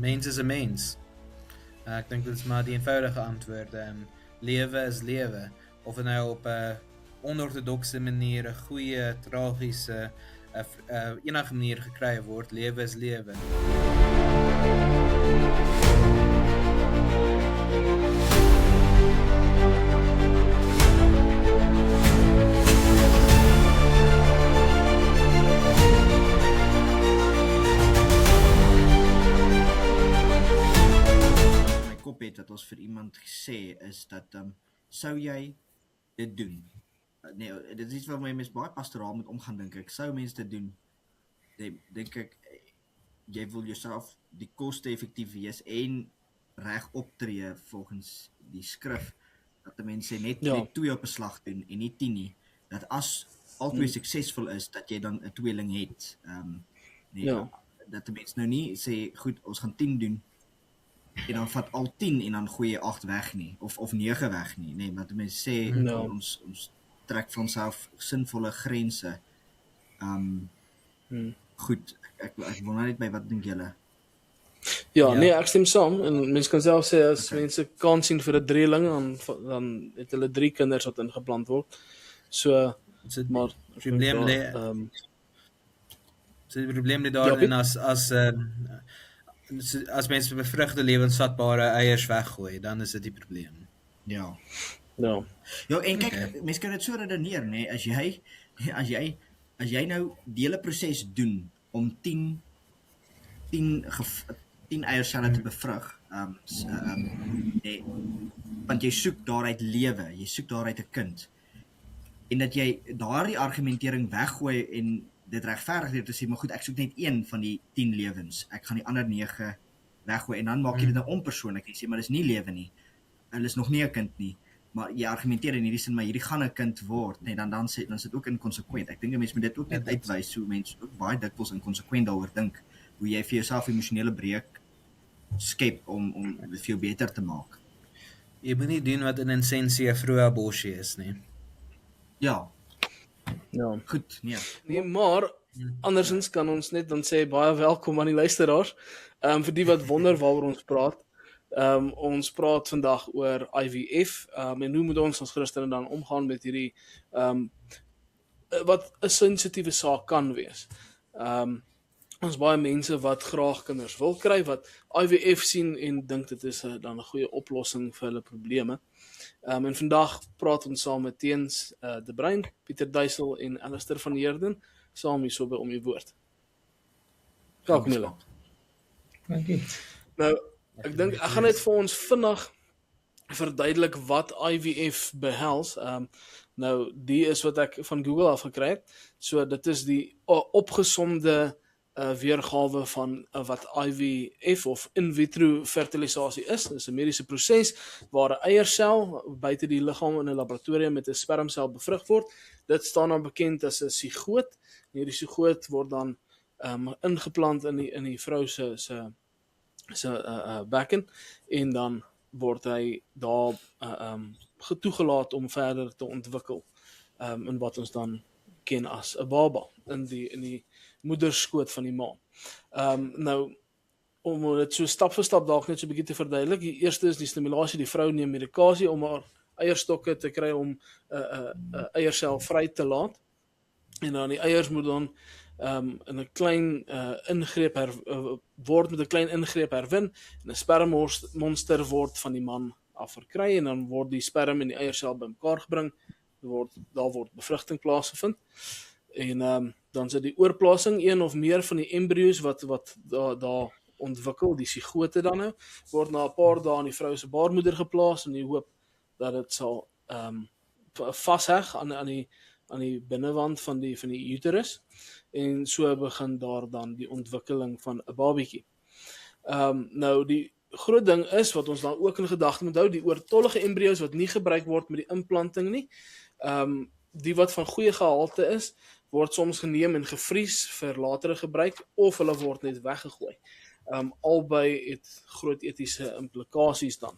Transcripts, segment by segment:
mens is 'n mens. Ek dink dit is maar die eenvoudige antwoord. Lewe is lewe. Of dit nou op 'n onortodokse manier, 'n goeie, tragiese, enige manier gekry word, lewe is lewe. Wat ons vir iemand gesê is dat sou jy dit doen? Nee, dit is iets wat my mens baie pastoraal moet omgaan, dink ek. Sou mens dit doen? Dink ek, jy wil jouself die koste effektief wees en reg optree volgens die skrif, dat die mense net 2 op 'n slag doen en nie 10 nie, dat as albei suksesvol is, dat jy dan 'n tweeling het. Dat die mense nou nie sê, goed, ons gaan 10 doen, en dan vat al 10 en dan gooi jy 8 weg nie, of 9 weg nie, nee, maar die mense sê, ons trek vir onsself sinvolle grense. Goed, ek wil nou net by, wat dink julle? Nee, ek stem saam, en mense kan self sê, as mense kan sien vir 'n drieling, dan het hulle 3 kinders wat ingeplant word, so, maar, die probleem lê daarin as mense bevrugte lewensvatbare eiers weggooi, dan is dit die probleem. Ja, en kyk, mense kan dit so redeneer, nee, as jy nou die hele proses doen om 10 eierselle te bevrug, want jy soek daaruit lewe, jy soek daaruit 'n kind, en dat jy daardie argumentering weggooi en dit regverdig deur te sê, maar goed, ek soek net 1 van die 10 lewens, ek gaan die ander 9 weggooi, en dan maak jy dit nou onpersoonlik, jy sê, maar dis nie lewe nie, hulle is nog nie 'n kind nie, maar jy argumenteer in hierdie sin, maar hierdie gaan 'n kind word, nee, dan is dit ook inkonsekwent. Ek dink 'n mens moet dit ook net uitwys, so mense ook baie dikwels inkonsekwent daaroor dink, hoe jy vir jouself emosionele breek skep om dit vir jou beter te maak. Jy moet nie doen wat in essensie 'n vroeë abortus is nie. Ja, goed, nee, maar andersins kan ons net dan sê, baie welkom aan die luisteraars, vir die wat wonder waaroor ons praat. Ons praat vandag oor IVF, en hoe moet ons as Christene dan omgaan met hierdie, wat 'n sensitiewe saak kan wees. Ons baie mense wat graag kinders wil kry, wat IVF sien en dink dit is dan 'n goeie oplossing vir hulle probleme. En vandag praat ons saam met Teens De Bruin, Pieter Duisel en Alistair van Heerden, saam hier so by om die woord. Welkom julle. Dankie. Nou, ek dink, ek gaan net vir ons vinnig verduidelik wat IVF behels. Nou, die is wat ek van Google af gekry het. So, dit is die opgesomde weergawe van wat IVF of in vitro fertilisasie is. Dit is 'n mediese proses waar 'n eiersel buite die liggaam in 'n laboratorium met 'n spermsel bevrug word. Dit staan dan bekend as 'n sigoot. Hierdie sigoot word dan ingeplant in die vrou se bekken, en dan word hy daar toegelaat om verder te ontwikkel, in wat ons dan ken as 'n baba in die moederskoot van die ma. Nou, om dit so stap vir stap dalk net so 'n bietjie te verduidelik, die eerste is die stimulasie, die vrou neem medikasie om haar eierstokke te kry om 'n eiersel vry te laat, en dan die eiers moet dan in 'n klein ingreep word met 'n klein ingreep herwin, en 'n spermmonster word van die man af verkry, en dan word die sperm en die eiersel bymekaar gebring, daar word bevrugting plaasgevind, en dan sit die oorplasing, een of meer van die embryo's wat daar ontwikkel, die sigote dan nou, word na 'n paar dae in die vrou se baarmoeder geplaas, in die hoop dat dit sal vasheg aan die binnewand van die uterus, en so begin daar dan die ontwikkeling van 'n babietjie. Nou, die groot ding is, wat ons dan ook in gedagte moet hou, die oortollige embryo's wat nie gebruik word met die implanting nie, die wat van goeie gehalte is, word soms geneem en gevries vir latere gebruik, of hulle word net weggegooi. Albei het groot etiese implikasies dan.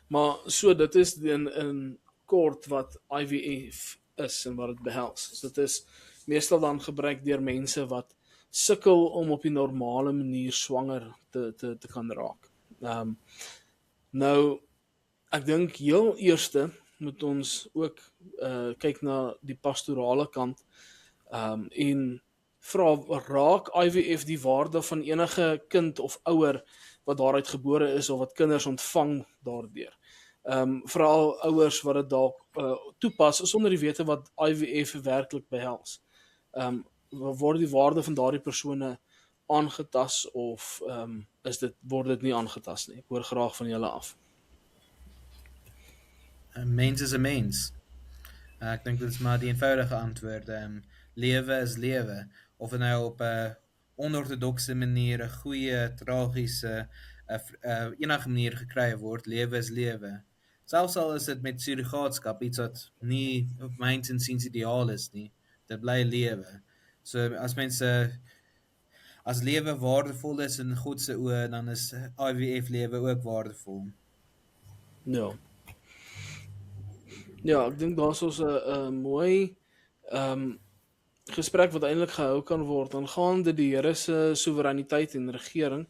Maar so, dit is in kort wat IVF is en wat dit behels. So dit is meestal dan gebruik deur mense wat sukkel om op die normale manier swanger te kan raak. Nou, ek dink heel eerste moet ons ook kyk na die pastorale kant en vra, raak IVF die waarde van enige kind of ouer wat daaruit gebore is of wat kinders ontvang daardeur. Veral ouers wat dit dalk toepas sonder die wete wat IVF werklik behels. Word die waarde van daardie persone aangetas of word dit nie aangetas nie? Ek hoor graag van julle af. 'n Mens is 'n mens. Ek dink dit is maar die eenvoudige antwoord. Lewe is lewe. Of dit nou op 'n onortodokse manier, 'n goeie, tragiese, enige manier gekry word, lewe is lewe. Selfs al is dit met surrogaatskap, iets wat nie op myns insiens ideaal is nie, dit bly lewe. So as mense as lewe waardevol is in God se oë, dan is IVF lewe ook waardevol. Ja. Ja, ek dink daar's ons 'n mooi gesprek wat eintlik gehou kan word aangaande die Here se soewereiniteit en regering,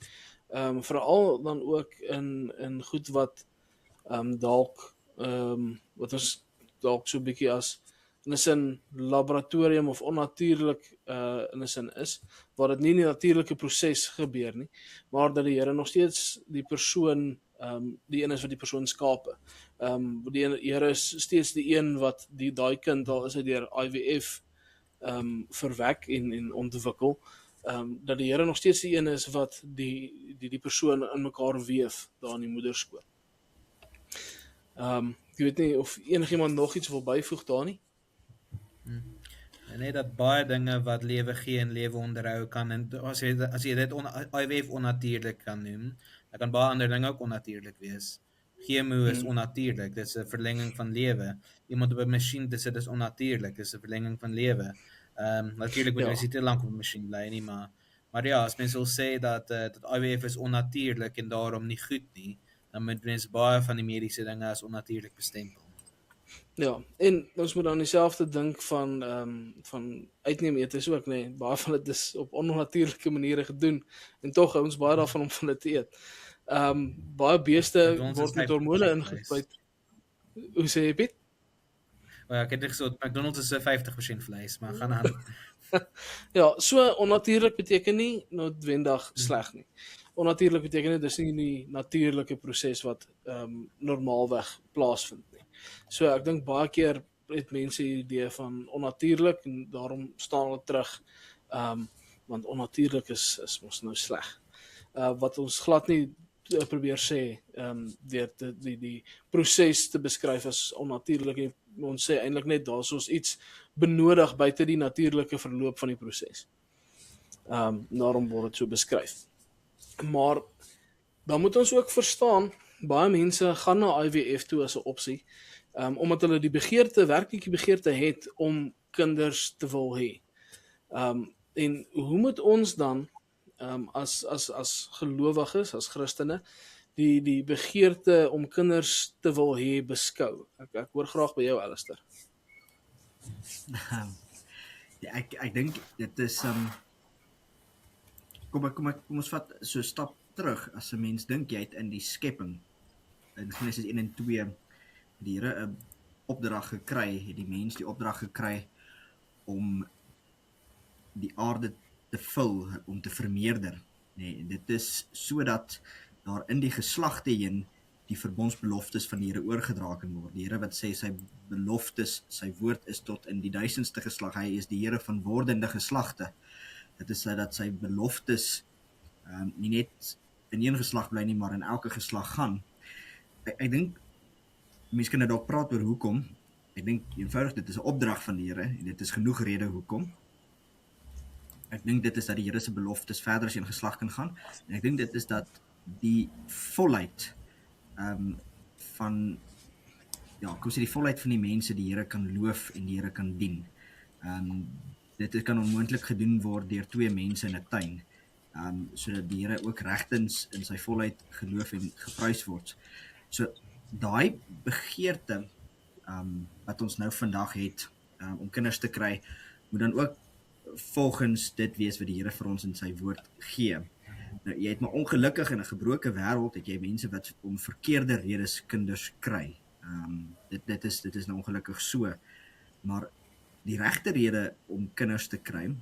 veral dan ook in goed wat dalk wat ons dalk so 'n bietjie as in 'n sin laboratorium of onnatuurlik in 'n sin is, waar dit nie in 'n natuurlike proses gebeur nie, maar dat die Here nog steeds die persoon die een is wat die persoon skape. Die Here is steeds die een wat daai kind al is hy deur IVF verwek en ontwikkel, dat die Here nog steeds die een is wat die persoon in mekaar weef daar in die moederskoot. Ek weet nie of enigiemand nog iets wil byvoeg daar nie. En net dat baie dinge wat lewe gee en lewe onderhou kan, en as jy dit IVF onnatuurlik kan noem, dan kan baie ander dinge ook onnatuurlik wees. Chemo is onnatuurlik, dit is 'n verlenging van lewe. Iemand op 'n masjien te sit is onnatuurlik, dit is 'n verlenging van lewe. Natuurlik moet jy nie te lank op 'n masjien bly nie, maar ja, as mense wil sê dat IVF is onnatuurlik en daarom nie goed nie, dan moet mense baie van die mediese dinge as onnatuurlik bestempel. Ja, en ons moet dan dieselfde dink van uitneem eet ook, nee, baie van dit is op onnatuurlike maniere gedoen, en tog hou ons baie daarvan om van dit te eet. Baie beeste word met hormone ingespuit. Hoe sê jy, Piet? Ja, ek het dit gesê, McDonald's is 50% vleis, maar gaan aan. Ja, so onnatuurlik beteken nie noodwendig sleg nie. Onnatuurlik beteken nie dis nie die natuurlike proses wat normaalweg plaasvind nie. So ek dink baie keer het mense die idee van onnatuurlik en daarom staan hulle terug, want onnatuurlik is mos nou sleg. Wat ons glad nie probeer sê, deur die proses te beskryf as onnatuurlik, en ons sê eintlik net daar's ons iets benodig buite die natuurlike verloop van die proses. Daarom word dit so beskryf. Maar dan moet ons ook verstaan, baie mense gaan na IVF toe as 'n opsie, omdat hulle die begeerte het om kinders te wil hê. En hoe moet ons dan as gelowiges, as Christene, die begeerte om kinders te wil hê beskou? Ek hoor graag by jou, Alistair. Ja, ek dink dit is kom ons vat so 'n stap terug. As 'n mens dink jy het in die skepping, in Genesis 1 en 2, die Here 'n opdrag gekry, het die mens die opdrag gekry om die aarde te vul, om te vermeerder. Nee, dit is sodat daar in die geslagte heen die verbondsbeloftes van die Here oorgedra kan word. Die Here wat sê sy beloftes, sy woord is tot in die 1000ste geslag. Hy is die Here van wordende geslagte. Dit is dat sy beloftes nie net in een geslag bly nie, maar in elke geslag gaan. Ek dink mense kan dalk praat oor hoekom. Ek dink eenvoudig dit is 'n opdrag van die Here en dit is genoeg rede hoekom. Ek dink dit is dat die Here se beloftes verder as een geslag kan gaan. En ek dink dit is dat die volheid van kom sê die volheid van die mense die Here kan loof en die Here kan dien. Dit kan onmoontlik gedoen word deur twee mense in 'n tuin. Sodat die Here ook regtens in sy volheid geloof en geprys word. So daai begeerte wat ons nou vandag het om kinders te kry, moet dan ook volgens dit wees wat die Here vir ons in sy woord gee. Nou, jy het maar ongelukkig in 'n gebroke wêreld het jy mense wat om verkeerde redes kinders kry. Dit is nou ongelukkig so, maar die regte rede om kinders te kry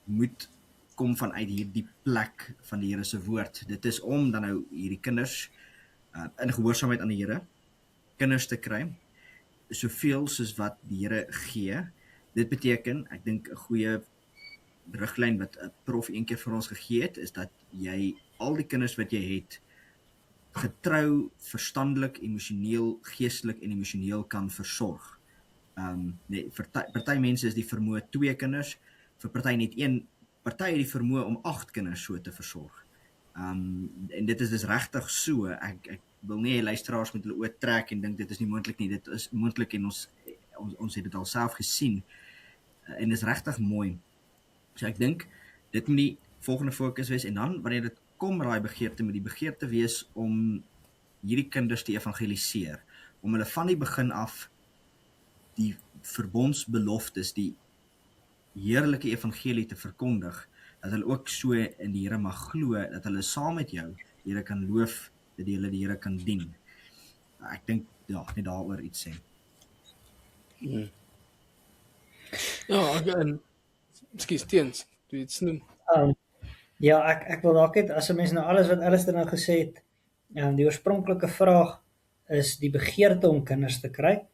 moet kom vanuit hierdie plek van die Here se woord. Dit is om dan nou hierdie kinders in gehoorsaamheid aan die Here kinders te kry, soveel soos wat die Here gee. Dit beteken, ek dink 'n goeie riglyn wat 'n prof een keer vir ons gegee het, is dat jy al die kinders wat jy het, getrou, verstandelik, emosioneel, geestelik en emosioneel kan versorg. Vir party mense is die vermoë 2 kinders, vir party net 1, party het die vermoë om 8 kinders so te versorg. En dit is dus regtig so. Ek wil nie luisteraars met hulle oë trek en dink dit is nie moontlik nie. Dit is moontlik en ons het dit al self gesien. En dit is regtig mooi. So ek dink, dit moet die volgende fokus wees, en dan, wanneer dit kom raai begeerte, moet die begeerte wees om hierdie kinders te evangeliseer, om hulle van die begin af die verbondsbeloftes, die heerlike evangelie te verkondig, dat hulle ook so in die Here mag glo, dat hulle saam met jou die Here kan loof, dat hulle die Here kan dien. Ek dink, ja, net daaroor iets sê. Ja, en ekskuus, Teens, doe iets noem. Ja, ek wil dalk net, as 'n mens nou alles wat Alistair nou gesê het, die oorspronklike vraag is die begeerte om kinders te kry.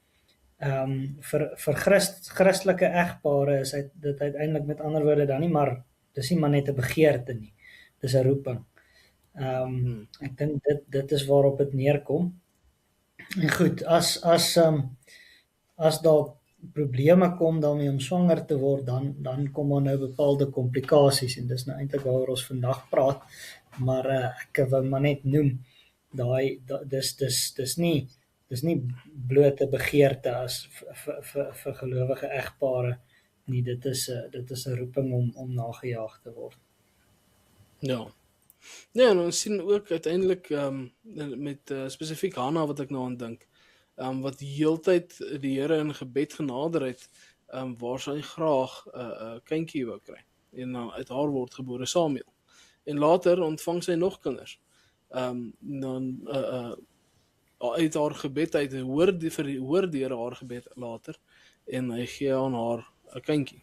Vir Christelike egpare is dit uiteindelik met ander woorde dan nie maar, dis nie maar net 'n begeerte nie, dis 'n roeping. Ek dink dit is waarop dit neerkom. En goed, as daar probleme kom daarmee om swanger te word, dan kom daar nou bepaalde komplikasies, en dis nou eintlik waaroor ons vandag praat, maar ek wil maar net noem, dis nie blote begeerte as vir gelowige egpare nie, dit is 'n roeping om nagejaag te word. Ja. Ja, en ons sien ook uiteindelik met spesifiek Hanna wat ek nou aan dink, wat heeltyd die Here in gebed genader het, waar sy graag 'n kindjie wou kry, en dan uit haar word gebore Samuel, en later ontvang sy nog kinders, dan uit haar gebed uit hoor die Here haar gebed later, en hy gee aan haar 'n kindjie.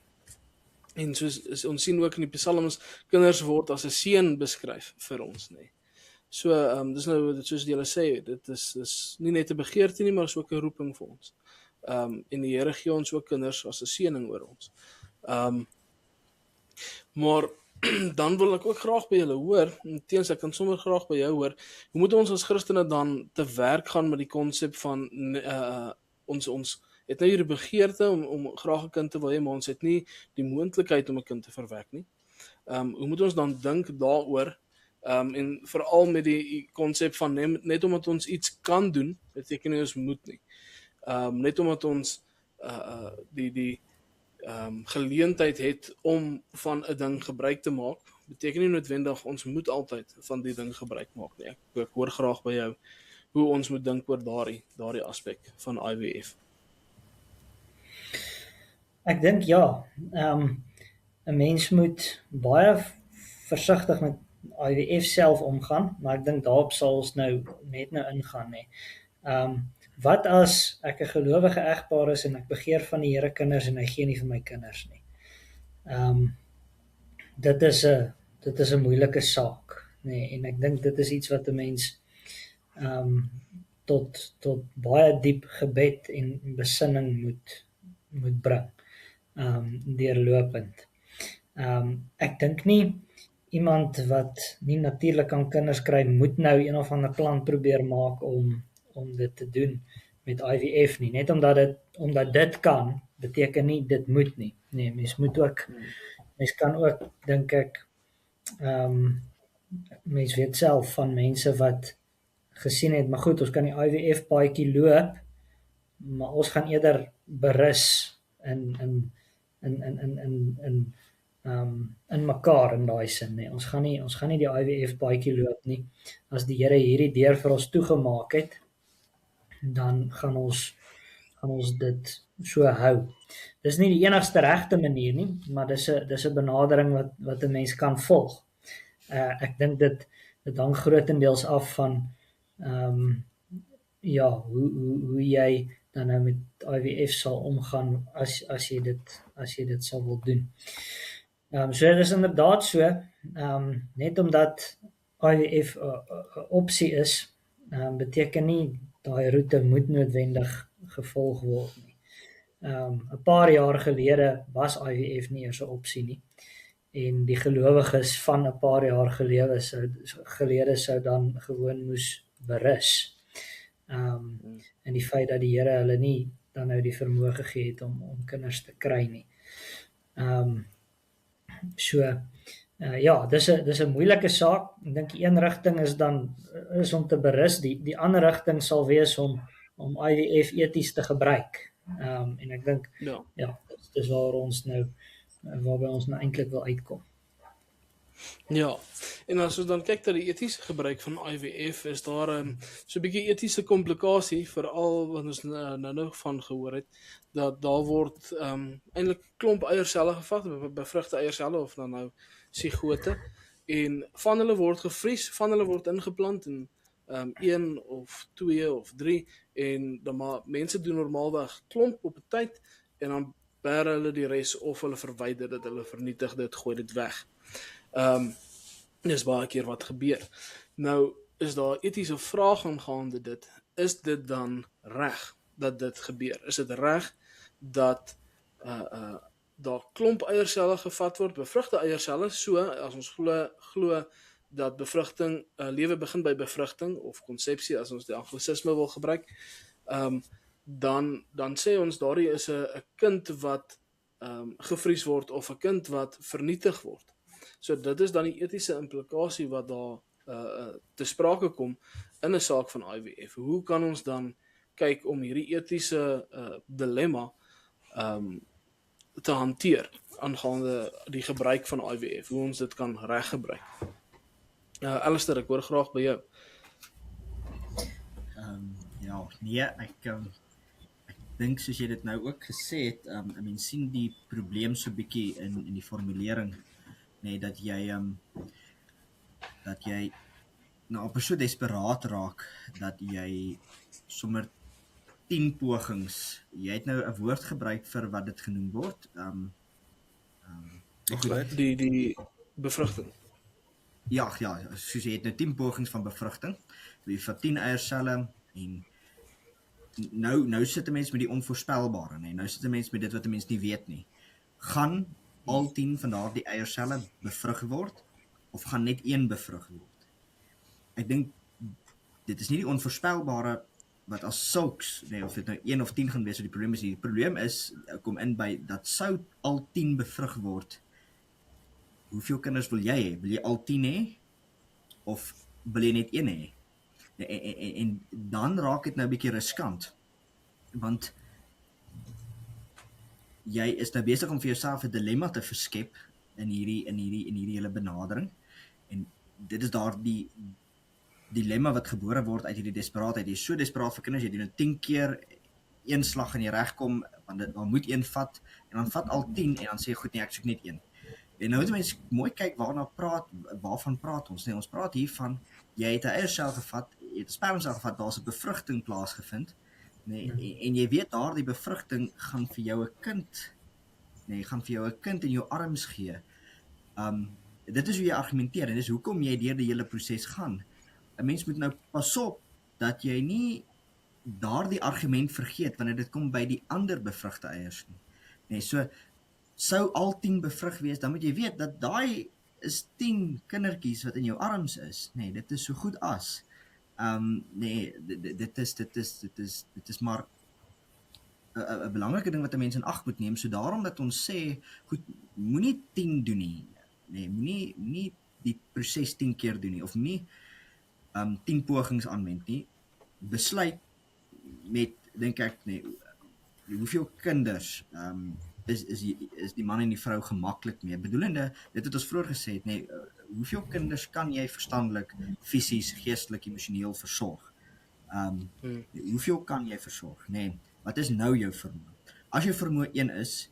En soos ons sien ook in die psalms, kinders word as 'n seën beskryf vir ons, nê. So, dis nou, soos julle sê, dit is nie net 'n begeerte nie, maar is ook 'n roeping vir ons. En die Here gee ons ook kinders as 'n seëning oor ons. Maar dan wil ek ook graag by julle hoor, en Teens, ek kan sommer graag by jou hoor, hoe moet ons as Christene dan te werk gaan met die konsep van ons het nou hier 'n begeerte om graag 'n kind te wil hê, maar ons het nie die moontlikheid om 'n kind te verwek nie. Hoe moet ons dan dink daaroor? En veral met die konsep van net omdat ons iets kan doen, beteken nie ons moet nie. Net omdat ons die geleentheid het om van 'n ding gebruik te maak, beteken nie noodwendig ons moet altyd van die ding gebruik maak nie. Ek hoor graag by jou hoe ons moet dink oor daardie aspek van IVF. Ek dink ja, 'n mens moet baie versigtig met IVF self omgaan, maar ek dink daarop sal ons nou ingaan, nê. Wat as ek 'n gelowige egpaar is en ek begeer van die Here kinders en hy gee nie vir my kinders nie? Dit is 'n moeilike saak, nê, en ek dink dit is iets wat 'n mens tot baie diep gebed en besinning moet bring, deurlopend. Ek dink nie iemand wat nie natuurlik kan kinders kry, moet nou een of ander plan probeer maak om dit te doen met IVF nie. Net omdat dit kan, beteken nie dit moet nie. Nee, mens kan ook, dink ek, mens weet self van mense wat gesien het, maar goed, ons kan die IVF paadjie loop, maar ons gaan eerder berus in mekaar in daai sin, nee. Ons gaan nie die IVF paadjie loop nie. As die Here hierdie deur vir ons toegemaak het, dan gaan ons gaan ons dit so hou. Dis nie die enigste regte manier nie, maar dis 'n benadering wat 'n mens kan volg. Ek dink dit hang grootendeels af van ja, hoe jy dan nou met IVF sal omgaan as jy dit sal wil doen. So dit is inderdaad so, net omdat IVF 'n opsie is, beteken nie daai roete moet noodwendig gevolg word nie. 'n paar jaar gelede was IVF nie eers 'n opsie nie. En die gelowiges van 'n paar jaar gelede sou dan gewoon moes berus. En die feit dat die Here hulle nie dan nou die vermoë gegee het om kinders te kry nie. Ja, dis 'n moeilike saak. Ek dink die een rigting is om te berus, die ander rigting sal wees om IVF eties te gebruik. En ek dink ja, dis waarby ons nou eintlik wil uitkom. Ja, en as ons dan kyk na die etiese gebruik van IVF, is daar so 'n bietjie etiese komplikasie, veral wat ons nou van gehoor het, dat daar word eintlik klomp eierselle gevat, bevrugte eierselle of dan nou sigote, en van hulle word gevries, van hulle word ingeplant in 1 of 2 of 3, en dan maar mense doen normaalweg klomp op 'n tyd, en dan bære hulle die res of hulle verwyder dit, hulle vernietig dit, gooi dit weg. Dis baie keer wat gebeur. Nou is daar etiese vraag aangaande dit. Is dit dan reg dat dit gebeur? Is dit reg dat daar klomp eierselle gevat word, bevrugte eierselle, so as ons glo dat bevrugting, lewe begin by bevrugting of konsepsie, as ons die anglisisme wil gebruik, dan sê ons daardie is 'n kind wat gevries word of 'n kind wat vernietig word. So dit is dan die etiese implikasie wat daar te sprake kom in 'n saak van IVF. Hoe kan ons dan kyk om hierdie etiese dilemma te hanteer aangaande die gebruik van IVF, hoe ons dit kan reggebruik? Alistair, ek hoor graag by jou. Ja, nee, ek dink soos jy dit nou ook gesê het, ek meen sien die probleem so bietjie in die formulering, nee, dat jy nou op so desperaat raak dat jy sommer 10 pogings, jy het nou 'n woord gebruik vir wat dit genoem word, die bevrugting. Ja, soos jy het nou 10 pogings van bevrugting, vir 10 eierselle, en nou sit 'n mens met die onvoorspelbare, nee, nou sit 'n mens met dit wat 'n mens nie weet nie. Gaan al 10 van daardie eierselle bevrug word, of gaan net een bevrug word? Ek dink, dit is nie die onvoorspelbare wat as sulks, nee, of dit nou 1 of 10 gaan wees, die probleem is nie. Die probleem is, kom in by, dat sou al 10 bevrug word, hoeveel kinders wil jy hê? Wil jy al 10 hê? Of wil jy net 1 hê? En dan raak dit nou 'n bietjie riskant, want jy is nou besig om vir jouself 'n dilemma te verskep in hierdie hele benadering, en dit is daar die dilemma wat gebore word uit hierdie desperaatheid. Jy is so desperaat vir kinders, jy doen dit 10 keer, een slag en jy regkom, want dit moet een vat, en dan vat al 10, en dan sê jy, goed nee, ek soek net een. En nou moet mense mooi kyk waarvan praat ons, nee, ons praat hier van, jy het 'n eiersel gevat, jy het 'n spermsel gevat, daar's 'n bevrugting plaasgevind, nee, en jy weet daardie bevrugting gaan vir jou 'n kind, nee, gaan vir jou 'n kind in jou arms gee. Dit is hoe jy argumenteer, en dis hoekom jy deur die hele proses gaan. 'n Mens moet nou pas op dat jy nie daardie argument vergeet wanneer dit kom by die ander bevrugte eiers nie. Nee, so sou al 10 bevrug wees, dan moet jy weet dat daai is 10 kindertjies wat in jou arms is. Nee, dit is so goed as. Nee, dit is maar 'n belangrike ding wat 'n mens in ag moet neem. So daarom dat ons sê, goed, moenie 10 doen nie. Nee, moenie die proses 10 keer doen nie, of nie 10 pogings aanwend nie. Besluit met, dink ek, nee, hoeveel kinders is die man en die vrou gemaklik mee. Bedoelende, dit het ons vroeër gesê het, nee, hoeveel kinders kan jy verstandelik, fisies, geestelik, emosioneel versorg? Hoeveel kan jy versorg? Nee, wat is nou jou vermoë? As jou vermoë 1 is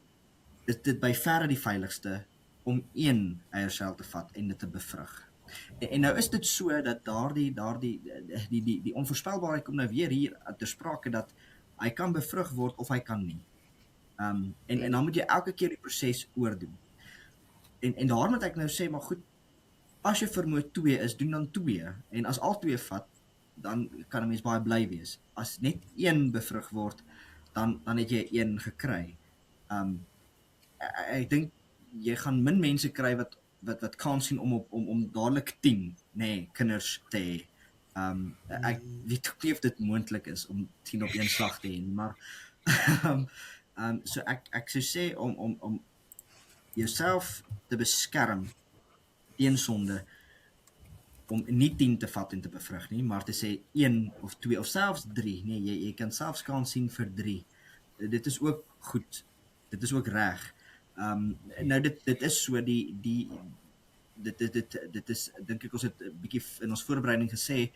dit by verre die veiligste om 1 eiersel te vat en dit te bevrug. En nou is dit so dat die onvoorspelbaarheid kom nou weer hier ter sprake dat hy kan bevrug word of hy kan nie. En dan moet jy elke keer die proses oordoen. En daarom moet ek nou sê, maar goed, as jy vermoë 2 is, doen dan 2. En as al 2 vat, dan kan 'n mens baie bly wees. As net 1 bevrug word, dan het jy 1 gekry. Ek dink jy gaan min mense kry wat kan sien om dadelik 10 kinders te hê. Ek weet ook nie of dit moontlik is om 10 op een slag te hê, maar so ek sou sê om jouself te beskerm teen sonde, om nie 10 te vat en te bevrug nie, maar te sê 1 of 2 of selfs 3. Nee, jy kan selfs kans sien vir 3. Dit is ook goed. Dit is ook reg. Nou dit is so dit is, dink ek ons het 'n bietjie in ons voorbereiding gesê,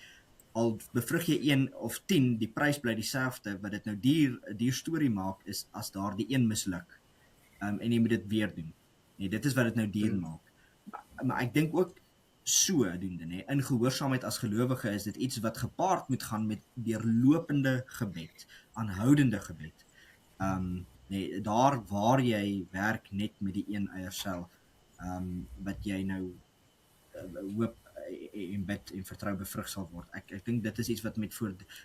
al bevrug jy 1 of 10, die prys bly dieselfde. Wat dit nou duur storie maak is as daar die 1 misluk. En jy moet dit weer doen. Nee, dit is wat dit nou duur maak. Maar ek dink ook sodoende, nee, in gehoorsaamheid as gelowige is dit iets wat gepaard moet gaan met deurlopende gebed, aanhoudende gebed. Nee, daar waar jy werk net met die 1 eiersel, wat jy nou hoop en bid en vertrou bevrug sal word. Ek dink dit is iets wat met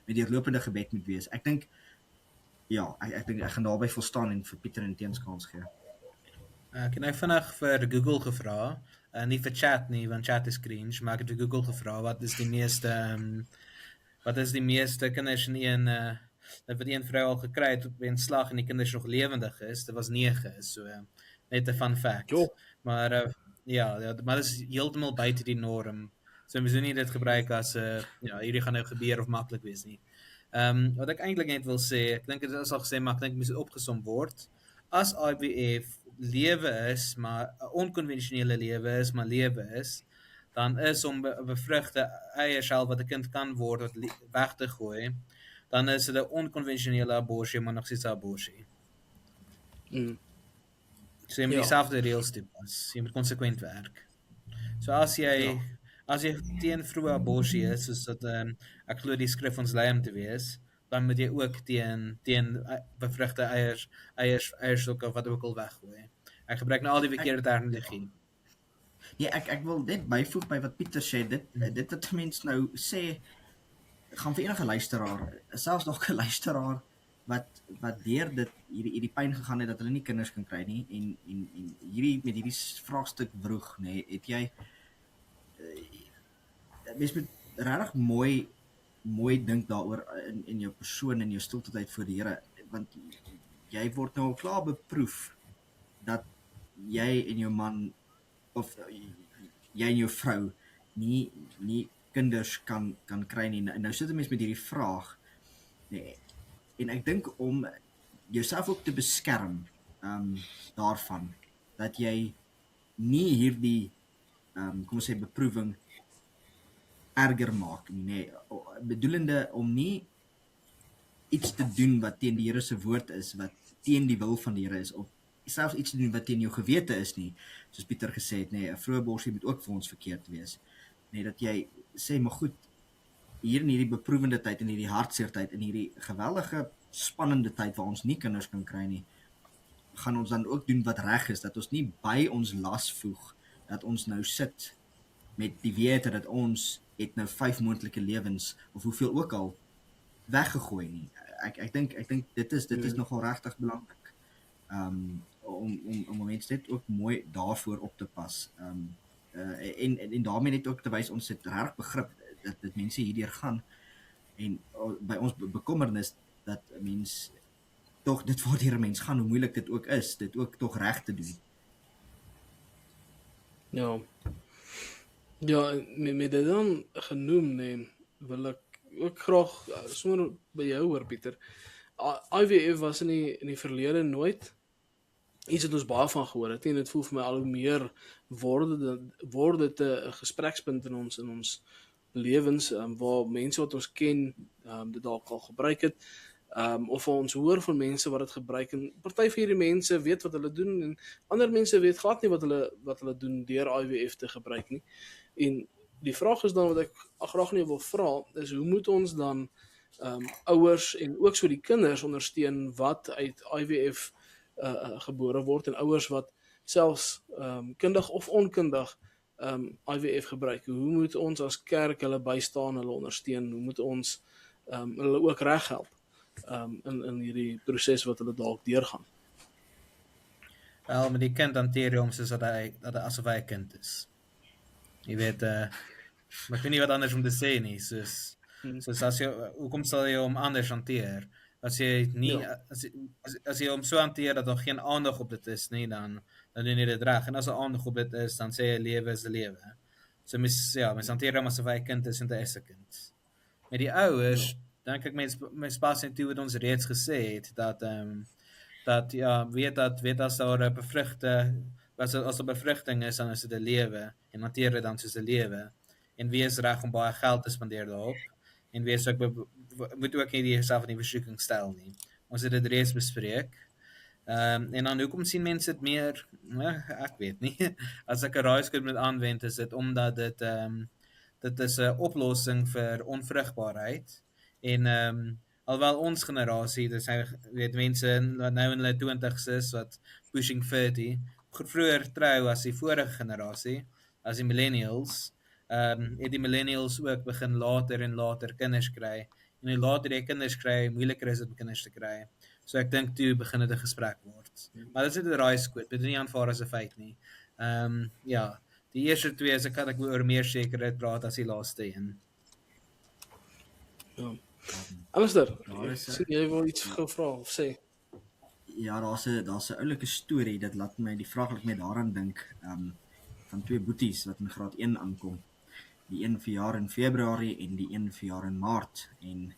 deurlopende gebed moet wees. Ek dink, ja, ek dink ek gaan daarby volstaan en vir Pieter en Teens kans gee. Ek het nou vinnig vir Google gevra, nie vir chat nie, want chat is cringe, maar ek het vir Google gevra, wat is die meeste kinders in een wat een vrou al gekry het op 'n slag en die kinders nog lewendig is, dit was 9, so net 'n fun fact. Jo. Maar maar dit is heeltemal buite die norm. So mens moet nie dit gebruik as hierdie gaan nou gebeur of maklik wees nie. Wat ek eintlik net wil sê, ek dink dit is al gesê, maar ek dink dit moet opgesom word. As IVF lewe is, maar 'n onkonvensionele lewe is, maar lewe is, dan is om bevrugte eiersel wat 'n kind kan word wat weg te gooi, dan is dit 'n onkonvensionele abortus, maar nog steeds 'n abortus. So jy moet dieselfde reëls toepas. Jy moet konsekwent werk. So as jy teen vroeë abortus is, soos dat ek glo die skrif ons lei om te wees, dan moet jy ook teen bevrugte eierstokke wat ook al weggooi. Ek gebruik nou al die verkeerde terminologie. Ja, ek wil net byvoeg by wat Pieter sê, dit wat mense nou sê, gaan vir enige luisteraar, selfs nog 'n luisteraar wat deur hierdie pyn gegaan het dat hulle nie kinders kan kry nie en hierdie met hierdie vraagstuk vroeg, nê, het jy mens moet regtig mooi dink daaroor in jou persoon en jou stilte tyd voor die Here, want jy word nou al klaar beproef dat jy en jou man of jy en jou vrou nie kinders kan kry nie. Nou sit 'n mens met hierdie vraag, nee, en ek dink om jouself ook te beskerm daarvan, dat jy nie hierdie kom ons sê beproewing erger maak nie, nee, bedoelende om nie iets te doen wat teen die Here se woord is, wat teen die wil van die Here is, of selfs iets te doen wat teen jou gewete is nie, soos Pieter gesê het, nee, 'n vroeë abortus moet ook vir ons verkeerd wees, nee, dat jy sê, maar goed, hier in hierdie beproewende tyd, in hierdie hartseer tyd, in hierdie geweldige spannende tyd waar ons nie kinders kan kry nie, gaan ons dan ook doen wat reg is, dat ons nie by ons las voeg, dat ons nou sit met die wete dat ons het nou 5 moontlike lewens, of hoeveel ook al, weggegooi nie. Ek dink dit is nogal regtig belangrik, om mense net ook mooi daarvoor op te pas, en daarmee net ook te wys, ons het reg begrip, dat mense hierdeur gaan, en by ons bekommernis, dat mens, toch dit waar die mens gaan, hoe moeilik dit ook is, dit ook toch reg te doen. Ja, met dit dan genoem, nee, wil ek ook graag, sommer by jou hoor, Pieter, IVF was in die verlede nooit iets wat ons baie van gehoor het, en dit voel vir my al hoe meer word dit 'n gesprekspunt in ons lewens, waar mense wat ons ken, dit dalk al gebruik het, of ons hoor van mense wat dit gebruik en party van hierdie mense weet wat hulle doen en ander mense weet glad nie wat hulle doen deur IVF te gebruik nie. En die vraag is dan wat ek graag nie wil vra is hoe moet ons dan ouers en ook so die kinders ondersteun wat uit IVF gebore word en ouers wat selfs kundig of onkundig IVF gebruik. Hoe moet ons as kerk hulle bystaan, hulle ondersteun? Hoe moet ons hulle ook reghelp in hierdie proses wat hulle dalk deurgaan? Wel, met die kind hanteer jy hom soos dat hy asof hy 'n kind is. Jy weet, maar ek weet nie wat anders om te sê nie, soos as jy, hoekom sal jy hom anders hanteer? As jy nie, as jy hom so hanteer dat daar geen aandag op dit is nie, dan doen jy dit reg. En as er aandag op dit is, dan sê jy lewe is 'n lewe. So mens hanteer hom asof hy 'n kind is en hy is 'n kind. Met die ouers, dink ek mens pas net toe wat ons reeds gesê het, dat weet as daar 'n as er bevrugting is, dan is dit 'n lewe, en hanteer dit dan soos 'n lewe, en wees reg om baie geld te spandeer daarop, en wees ook, moet ook nie jouself in die versoeking stel nie. Ons het dit reeds bespreek, en dan hoekom sien mense dit meer, ek weet nie, as ek 'n raaiskoot moet aanwend, is dit omdat dit is 'n oplossing vir onvrugbaarheid, en alhoewel ons generasie, dis weet mense wat nou in hulle 20's is, wat pushing 40, vroeër trou as die vorige generasie, as die millennials, het die millennials ook begin later en later kinders kry, en hoe later jy kinders kry, moeiliker is dit om kinders te kry. So ek dink toe begin dit 'n gesprek word. Maar dit is net 'n raaiskoot, dit is nie aanvaar as 'n feit nie. Die eerste twee is ek oor meer sekerheid praat as die laaste een. Ja. Alistair, sien jy wil iets gevra of sê? Ja, daar's 'n oulike storie, dit laat my die vraag laat my daaraan dink, van twee boeties wat in graad 1 aankom. Die een verjaar in Februarie en die een verjaar in Maart, en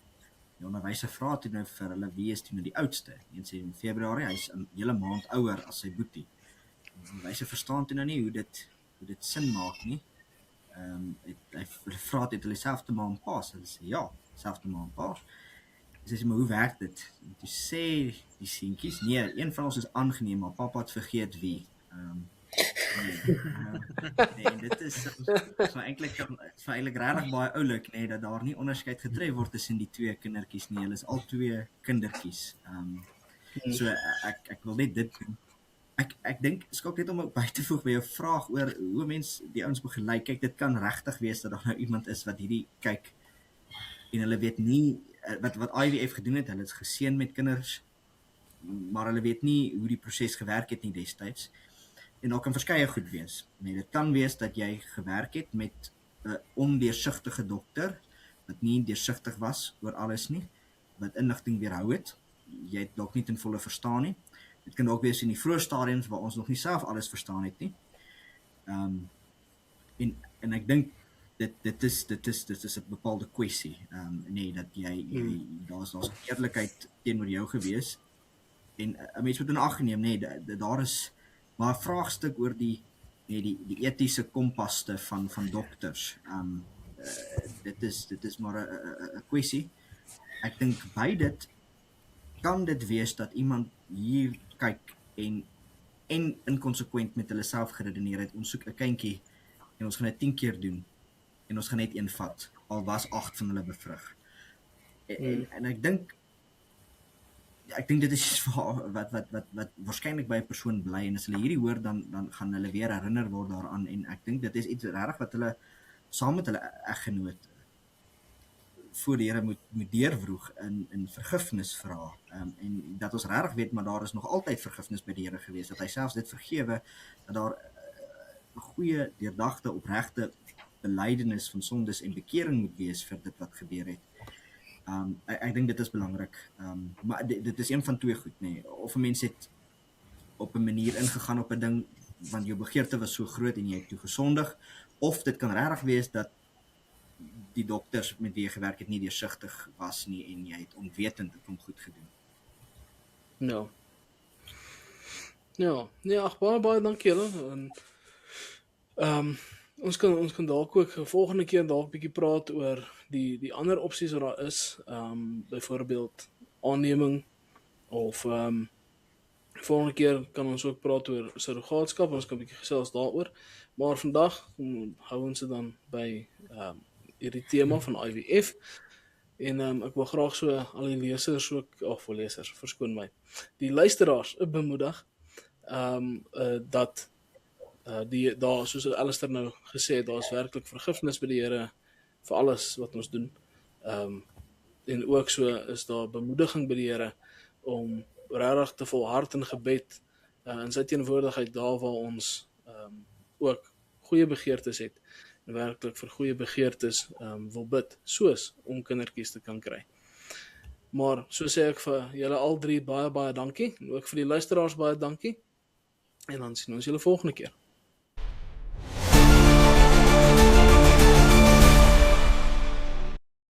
die onderwyser vra toe nou vir hulle wie is toe nou die oudste. Een sê in Februarie, hy's 'n hele maand ouer as sy boetie. Die onderwyser verstaan toe nou nie hoe dit sin maak nie. Hy vra dit hulle selfde ma en pa, hulle sê ja, selfde ma en pa. Sy sê maar hoe werk dit? En toe sê die seentjies, nee, een van ons is aangeneem, maar pappa het vergeet wie. Nee, dit is eintlik regtig baie oulik, nee, dat daar nie onderskeid getref word tussen die twee kindertjies nie. Hulle is al twee kindertjies. So ek wil net dit doen. Ek dink skok net om by te voeg by jou vraag oor hoe mens die ouens begelei. Kyk, dit kan regtig wees dat daar nou iemand is wat hierdie kyk en hulle weet nie wat IVF gedoen het. Hulle is geseën met kinders, maar hulle weet nie hoe die proses gewerk het nie destyds. En daar kan verskeie goed wees. Nee, dit kan wees dat jy gewerk het met 'n ondeursigtige dokter wat nie deursigtig was oor alles nie, wat inligting weerhou het. Jy het dalk nie ten volle verstaan nie. Dit kan ook wees in die vroeë stadiums waar ons nog nie self alles verstaan het nie. En ek dink dit is 'n bepaalde kwessie. Nee, dat jy daar's eerlikheid teenoor jou gewees. En 'n mens moet in ag neem, nee, daar is maar 'n vraagstuk oor die etiese kompaste van dokters. Dit is maar 'n kwessie. Ek dink by dit kan dit wees dat iemand hier kyk en inkonsekwent met hulle self geredeneer het. Ons soek 'n kindjie en ons gaan dit 10 keer doen en ons gaan net een vat, al was 8 van hulle bevrug. En ek dink dit is wat waarskynlik by 'n persoon bly, en as hulle hierdie hoor, dan gaan hulle weer herinner word daaraan, en ek dink dit is iets regtig wat hulle saam met hulle eggenoot voor die Here moet deurwroeg in vergifnis vra, en dat ons regtig weet, maar daar is nog altyd vergifnis by die Here gewees, dat hy selfs dit vergewe, dat daar 'n goeie, deurdagte, opregte belydenis van sondes en bekering moet wees vir dit wat gebeur het. Ek dink dit is belangrik, maar dit is een van twee goed, nee. Of 'n mens het op 'n manier ingegaan op 'n ding, want jou begeerte was so groot en jy het toe gesondig, of dit kan regtig wees dat die dokters met wie jy gewerk het nie deursigtig was nie, en jy het onwetend dit om goed gedoen. Ja, baie dankie julle. Ons kan dalk ook volgende keer dalk 'n bietjie praat oor die ander opsies wat daar is, byvoorbeeld aanneming of volgende keer kan ons ook praat oor surrogaatskap, ons kan 'n bietjie gesels daaroor. Maar vandag hou ons dit dan by hierdie tema van IVF. En ek wil graag so al die lesers ook, of lesers, verskoon my, die luisteraars bemoedig dat daar, soos Alistair nou gesê het, daar is werklik vergifnis by die Here vir alles wat ons doen. En ook so is daar bemoediging by die Here om regtig te volhard in gebed in sy teenwoordigheid daar waar ons ook goeie begeertes het en werklik vir goeie begeertes wil bid, soos om kindertjies te kan kry. Maar so sê ek vir julle al drie baie dankie, en ook vir die luisteraars baie dankie, en dan sien ons julle volgende keer.